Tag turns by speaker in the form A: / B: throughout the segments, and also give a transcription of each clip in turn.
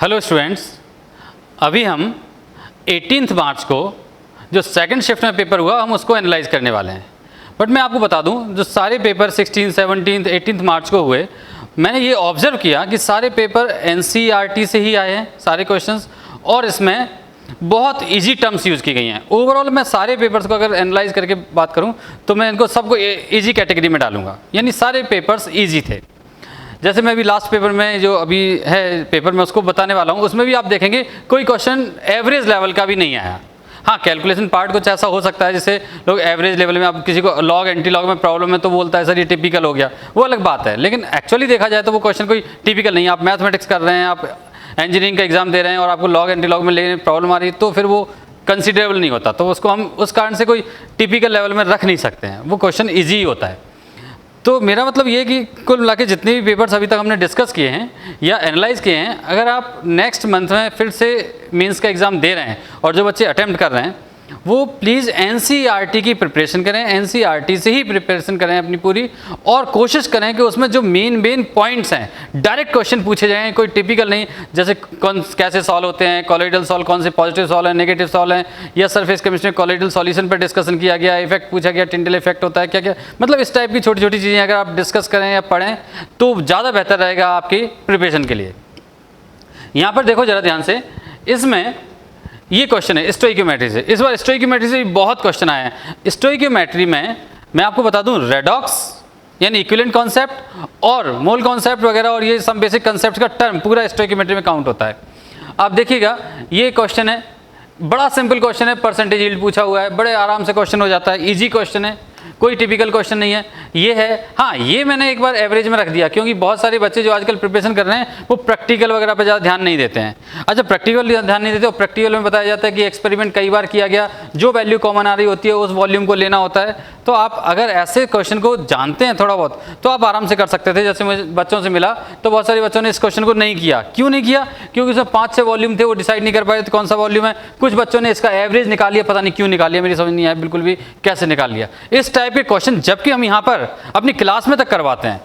A: Hello students, अभी हम 18 मार्च को जो सेकंड शिफ्ट में पेपर हुआ हम उसको एनालाइज करने वाले हैं। बट मैं आपको बता दूं, जो सारे पेपर 16, 17, 18 मार्च को हुए, मैंने ये ऑब्जर्व किया कि सारे पेपर एनसीईआरटी से ही आए हैं सारे क्वेश्चंस, और इसमें बहुत इजी टर्म्स यूज़ की गई हैं। ओवरऑल मैं सारे पेपर्स को अगर एनालाइज करके बात करूं तो मैं इनको सबको इजी कैटेगरी में डालूंगा, यानी सारे पेपर्स इजी थे। जैसे मैं अभी लास्ट पेपर में जो अभी है पेपर में उसको बताने वाला हूँ, उसमें भी आप देखेंगे कोई क्वेश्चन एवरेज लेवल का भी नहीं आया। हाँ, कैलकुलेशन पार्ट कुछ ऐसा हो सकता है जैसे लोग एवरेज लेवल में, आप किसी को लॉग एंटी लॉग में प्रॉब्लम है तो बोलता है सर ये टिपिकल हो गया, वो अलग बात है। लेकिन एक्चुअली देखा जाए तो वो क्वेश्चन कोई टिपिकल नहीं है। आप मैथमेटिक्स कर रहे हैं, आप इंजीनियरिंग का एग्जाम दे रहे हैं और आपको लॉग एंटी लॉग में लेने प्रॉब्लम आ रही है तो फिर वो कंसिडरेबल नहीं होता, तो उसको हम उस कारण से कोई टिपिकल लेवल में रख नहीं सकते हैं, वो क्वेश्चन ईजी ही होता है। तो मेरा मतलब ये कि कुल मिला के जितने भी पेपर्स अभी तक हमने डिस्कस किए हैं या एनालाइज किए हैं, अगर आप नेक्स्ट मंथ में फिर से मेंस का एग्ज़ाम दे रहे हैं और जो बच्चे अटेम्प्ट कर रहे हैं वो प्लीज़ एनसीईआरटी की प्रिपरेशन करें, एनसीईआरटी से ही प्रिपरेशन करें अपनी पूरी, और कोशिश करें कि उसमें जो मेन पॉइंट्स हैं डायरेक्ट क्वेश्चन पूछे जाएँ, कोई टिपिकल नहीं, जैसे कौन कैसे सॉल्व होते हैं, कॉलोइडल सॉल्व कौन से पॉजिटिव सॉल्व है, नेगेटिव सॉल्व है, या सरफेस केमिस्ट्री में कॉलोइडल सॉल्यूशन पर डिस्कशन किया गया, इफेक्ट पूछा गया, टिंडल इफेक्ट होता है क्या क्या, मतलब इस टाइप की छोटी छोटी चीज़ें अगर आप डिस्कस करें या पढ़ें तो ज़्यादा बेहतर रहेगा आपकी प्रिपरेशन के लिए। यहाँ पर देखो जरा ध्यान से, इसमें ये क्वेश्चन है स्टोइकियोमेट्री से। इस बार स्टोइकियोमेट्री से भी बहुत क्वेश्चन आए हैं। स्टोइकियोमेट्री में मैं आपको बता दूं, रेडॉक्स यानी इक्विवेलेंट कॉन्सेप्ट और मोल कॉन्सेप्ट वगैरह और ये सब बेसिक कॉन्सेप्ट का टर्म पूरा स्टोइकियोमेट्री में काउंट होता है। आप देखिएगा ये क्वेश्चन है, बड़ा सिंपल क्वेश्चन है, परसेंटेज यील्ड पूछा हुआ है, बड़े आराम से क्वेश्चन हो जाता है, ईजी क्वेश्चन है, कोई टिपिकल क्वेश्चन नहीं है। ये है, हाँ ये मैंने एक बार एवरेज में रख दिया क्योंकि बहुत सारे बच्चे जो आजकल प्रिपरेशन कर रहे हैं वो प्रैक्टिकल वगैरह पे ज़्यादा ध्यान नहीं देते हैं। अच्छा, प्रैक्टिकल ध्यान नहीं देते और प्रैक्टिकल में बताया जाता है कि एक्सपेरिमेंट कई बार किया गया, जो वैल्यू कॉमन आ रही होती है उस वॉल्यूम को लेना होता है। तो आप अगर ऐसे क्वेश्चन को जानते हैं थोड़ा बहुत तो आप आराम से कर सकते थे। जैसे मुझे बच्चों से मिला तो बहुत सारे बच्चों ने इस क्वेश्चन को नहीं किया। क्यों नहीं किया? क्योंकि उसमें 5-6 वॉल्यूम थे, वो डिसाइड नहीं कर पाए थे कौन सा वॉल्यूम है। कुछ बच्चों ने इसका एवरेज निकाल लिया, पता नहीं क्यों निकाल लिया, मेरी समझ नहीं आया बिल्कुल भी कैसे निकाल लिया इस टाइप के क्वेश्चन, जबकि हम यहाँ पर अपनी क्लास में तक करवाते हैं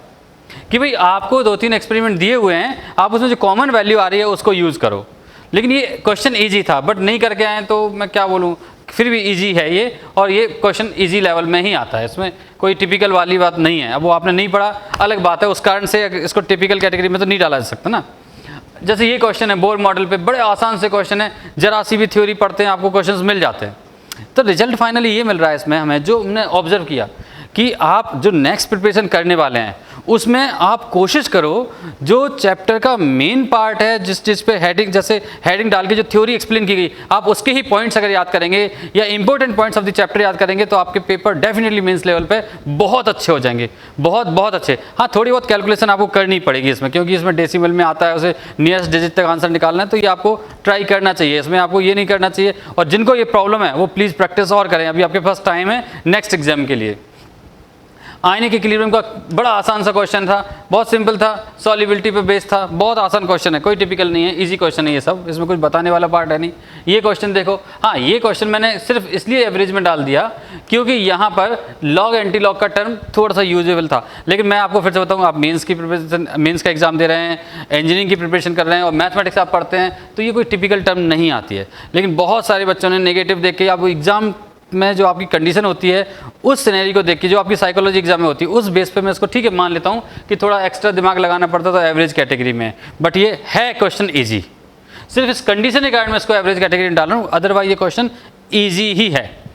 A: कि भाई आपको 2-3 एक्सपेरिमेंट दिए हुए हैं, आप उसमें जो कॉमन वैल्यू आ रही है उसको यूज़ करो। लेकिन ये क्वेश्चन ईजी था बट नहीं करके आए तो मैं क्या बोलूँ, फिर भी ईजी है ये, और ये क्वेश्चन ईजी लेवल में ही आता है, इसमें कोई टिपिकल वाली बात नहीं है। अब वो आपने नहीं पढ़ा अलग बात है, उस कारण से इसको टिपिकल कैटेगरी में तो नहीं डाला जा सकता ना। जैसे ये क्वेश्चन है बोर मॉडल पे, बड़े आसान से क्वेश्चन है, जरा सी भी थ्योरी पढ़ते हैं आपको क्वेश्चंस मिल जाते हैं। तो रिजल्ट फाइनली ये मिल रहा है इसमें हमें, जो हमने ऑब्जर्व किया कि आप जो नेक्स्ट प्रिपरेशन करने वाले हैं उसमें आप कोशिश करो जो चैप्टर का मेन पार्ट है, जिस चीज़ पे हेडिंग, जैसे हेडिंग डाल के जो थ्योरी एक्सप्लेन की गई, आप उसके ही पॉइंट्स अगर याद करेंगे या important points of the chapter याद करेंगे तो आपके पेपर डेफिनेटली मेंस लेवल पे बहुत अच्छे हो जाएंगे, बहुत बहुत अच्छे। हाँ, थोड़ी बहुत कैलकुलेशन आपको करनी पड़ेगी इसमें, क्योंकि इसमें डेसिमल में आता है, उसे नियरेस्ट डिजिट तक आंसर निकालना है, तो ये आपको ट्राई करना चाहिए, इसमें आपको ये नहीं करना चाहिए। और जिनको ये प्रॉब्लम है वो प्लीज़ प्रैक्टिस और करें, अभी आपके पास टाइम है नेक्स्ट एग्जाम के लिए। आयनिक इक्विलिब्रियम का बड़ा आसान सा क्वेश्चन था, बहुत सिंपल था, सॉल्युबिलिटी पे बेस्ड था, बहुत आसान क्वेश्चन है, कोई टिपिकल नहीं है, इजी क्वेश्चन है ये सब, इसमें कुछ बताने वाला पार्ट है नहीं। ये क्वेश्चन देखो, हाँ ये क्वेश्चन मैंने सिर्फ इसलिए एवरेज में डाल दिया क्योंकि यहाँ पर लॉग एंटी लॉग का टर्म थोड़ा सा यूजेबल था। लेकिन मैं आपको फिर से बताऊँ, आप मेंस की प्रिपरेशन, मेंस का एग्जाम दे रहे हैं, इंजीनियरिंग की प्रिपरेशन कर रहे हैं और मैथमेटिक्स आप पढ़ते हैं तो ये कोई टिपिकल टर्म नहीं आती है। लेकिन बहुत सारे बच्चों ने नेगेटिव देख के, आप एग्जाम में जो आपकी कंडीशन होती है उस सिनेरियो को देख के, जो आपकी साइकोलॉजी एग्जाम में होती है उस बेस पे मैं इसको ठीक है मान लेता हूँ कि थोड़ा एक्स्ट्रा दिमाग लगाना पड़ता तो एवरेज कैटेगरी में, बट ये है क्वेश्चन इजी, सिर्फ इस कंडीशन के कारण मैं इसको एवरेज कैटेगरी में डाल रहा हूँ, अदरवाइज ये क्वेश्चन इजी ही है।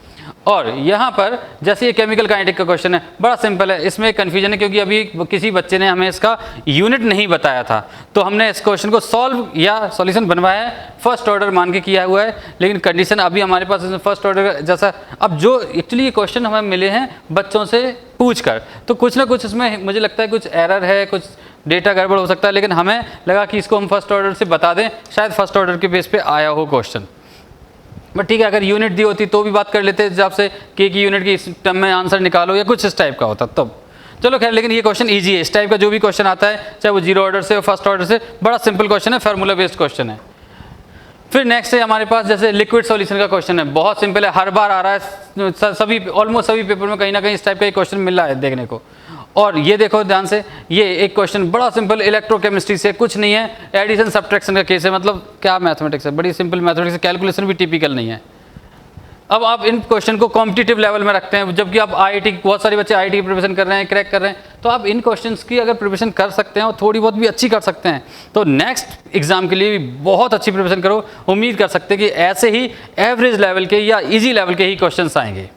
A: और यहाँ पर जैसे ये केमिकल काइनेटिक का क्वेश्चन है, बड़ा सिंपल है, इसमें एक कन्फ्यूजन है क्योंकि अभी किसी बच्चे ने हमें इसका यूनिट नहीं बताया था, तो हमने इस क्वेश्चन को सॉल्व या सॉल्यूशन बनवाया है, फर्स्ट ऑर्डर मान के किया हुआ है, लेकिन कंडीशन अभी हमारे पास इसमें फर्स्ट ऑर्डर जैसा। अब जो एक्चुअली ये क्वेश्चन हमें मिले हैं बच्चों से पूछ कर, तो कुछ ना कुछ इसमें मुझे लगता है कुछ एरर है, कुछ डेटा गड़बड़ हो सकता है, लेकिन हमें लगा कि इसको हम फर्स्ट ऑर्डर से बता दें, शायद फर्स्ट ऑर्डर के बेस पे आया हो क्वेश्चन। बट ठीक है, अगर यूनिट दी होती तो भी बात कर लेते जब से के की यूनिट की इस टर्म में आंसर निकालो या कुछ इस टाइप का होता तब। चलो खैर, लेकिन ये क्वेश्चन इजी है, इस टाइप का जो भी क्वेश्चन आता है चाहे वो जीरो ऑर्डर से फर्स्ट ऑर्डर से, बड़ा सिंपल क्वेश्चन है, फार्मूला बेस्ड क्वेश्चन है। फिर नेक्स्ट है हमारे पास जैसे लिक्विड सॉल्यूशन का क्वेश्चन है, बहुत सिंपल है, हर बार आ रहा है, सभी ऑलमोस्ट सभी पेपर में कहीं ना कहीं इस टाइप का क्वेश्चन मिल रहा है देखने को। और ये देखो ध्यान से, ये एक क्वेश्चन बड़ा सिंपल इलेक्ट्रोकेमिस्ट्री से, कुछ नहीं है, एडिशन सब्ट्रैक्शन का केस है, मतलब क्या मैथमेटिक्स है, बड़ी सिंपल मैथमेटिक्स है, कैलकुलेशन भी टिपिकल नहीं है। अब आप इन क्वेश्चन को कॉम्पिटिटिव लेवल में रखते हैं, जबकि आप आईआईटी, बहुत सारे बच्चे आईआईटी की प्रिपरेशन कर रहे हैं, क्रैक कर रहे हैं, तो आप इन क्वेश्चंस की अगर प्रिपरेशन कर सकते हैं और थोड़ी बहुत भी अच्छी कर सकते हैं तो नेक्स्ट एग्जाम के लिए भी बहुत अच्छी प्रिपरेशन करो। उम्मीद कर सकते हैं कि ऐसे ही एवरेज लेवल के या ईजी लेवल के ही क्वेश्चंस आएंगे।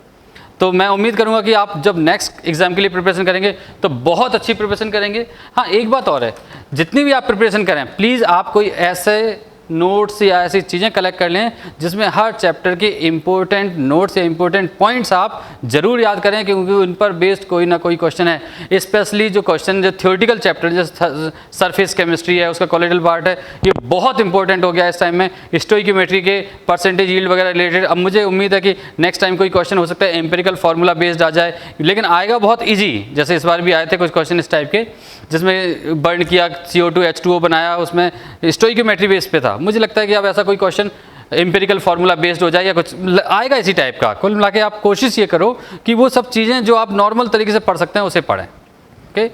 A: तो मैं उम्मीद करूंगा कि आप जब नेक्स्ट एग्जाम के लिए प्रिपरेशन करेंगे तो बहुत अच्छी प्रिपरेशन करेंगे। हाँ, एक बात और है, जितनी भी आप प्रिपरेशन करें प्लीज़ आप कोई ऐसे नोट्स या ऐसी चीज़ें कलेक्ट कर लें जिसमें हर चैप्टर के इम्पोर्टेंट नोट्स या इम्पोर्टेंट पॉइंट्स आप ज़रूर याद करें, क्योंकि उन पर बेस्ड कोई ना कोई क्वेश्चन है। स्पेशली जो क्वेश्चन जो थ्योरेटिकल चैप्टर जैसे सरफेस केमिस्ट्री है, उसका कोलोइडल पार्ट है, ये बहुत इंपॉर्टेंट हो गया इस टाइम में, स्टोइकियोमेट्री के परसेंटेज यील्ड वगैरह रिलेटेड। अब मुझे उम्मीद है कि नेक्स्ट टाइम कोई क्वेश्चन हो सकता है एम्पेरिकल फार्मूला बेस्ड आ जाए, लेकिन आएगा बहुत ईजी। जैसे इस बार भी आए थे कुछ क्वेश्चन इस टाइप के जिसमें बर्न किया, CO2 H2O बनाया, उसमें स्टोइकियोमेट्री बेस पे था। मुझे लगता है कि अब ऐसा कोई क्वेश्चन एम्पिरिकल फार्मूला बेस्ड हो जाए या कुछ आएगा इसी टाइप का। कुल मिला के आप कोशिश ये करो कि वो सब चीज़ें जो आप नॉर्मल तरीके से पढ़ सकते हैं उसे पढ़ें। ओके,